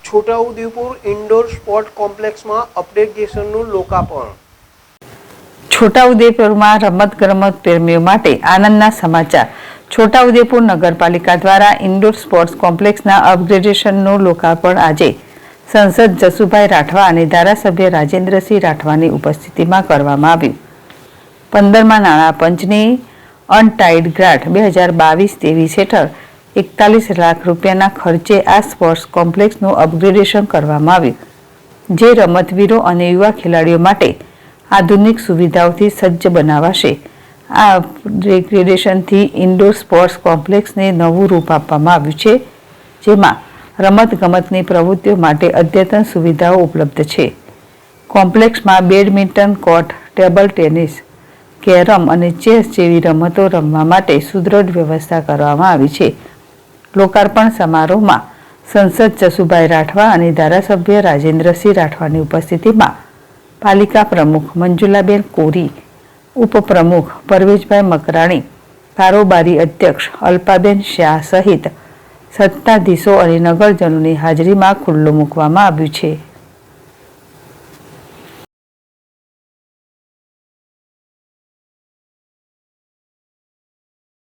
Chhota Udepur indoor sport કોમ્પ્લેક્સમાં અપગ્રેડેશનનું લોકાર્પણ। છોટાઉદેપુરમાં રમતગમત પ્રેમીઓ માટે આનંદના સમાચાર। છોટાઉદેપુર નગરપાલિકા દ્વારા ઇન્ડોર સ્પોર્ટ્સ કોમ્પ્લેક્સના અપગ્રેડેશનનું લોકાર્પણ આજે સાંસદ જસુભાઈ રાઠવા અને ધારાસભ્ય રાજેન્દ્રસિંહ રાઠવાની ઉપસ્થિતિમાં કરવામાં આવ્યું। 15મા નાણાં પંચની અનટાઇડ ગ્રાન્ટ 2022-23 હેઠળ 41 લાખ રૂપિયાના ખર્ચે આ સ્પોર્ટ્સ કોમ્પ્લેક્સનું અપગ્રેડેશન કરવામાં આવ્યું, જે રમતવીરો અને યુવા ખેલાડીઓ માટે આધુનિક સુવિધાઓથી સજ્જ બનાવાશે। આ અપગ્રેડેશનથી ઇન્ડોર સ્પોર્ટ્સ કોમ્પ્લેક્સને નવું રૂપ આપવામાં આવ્યું છે, જેમાં રમતગમતની પ્રવૃત્તિઓ માટે અદ્યતન સુવિધાઓ ઉપલબ્ધ છે। કોમ્પ્લેક્સમાં badminton court, table tennis, carrom અને ચેસ જેવી રમતો રમવા માટે સુદૃઢ વ્યવસ્થા કરવામાં આવી છે। લોકાર્પણ સમારોહમાં સાંસદ જસુભાઈ રાઠવા અને ધારાસભ્ય રાજેન્દ્રસિંહ રાઠવાની ઉપસ્થિતિમાં પાલિકા પ્રમુખ મંજુલાબેન કોરી, ઉપપ્રમુખ પરવેશભાઈ મકરાણી, કારોબારી અધ્યક્ષ અલ્પાબેન શાહ સહિત સત્તાધીશો અને નગરજનોની હાજરીમાં ખુલ્લું મૂકવામાં આવ્યું છે।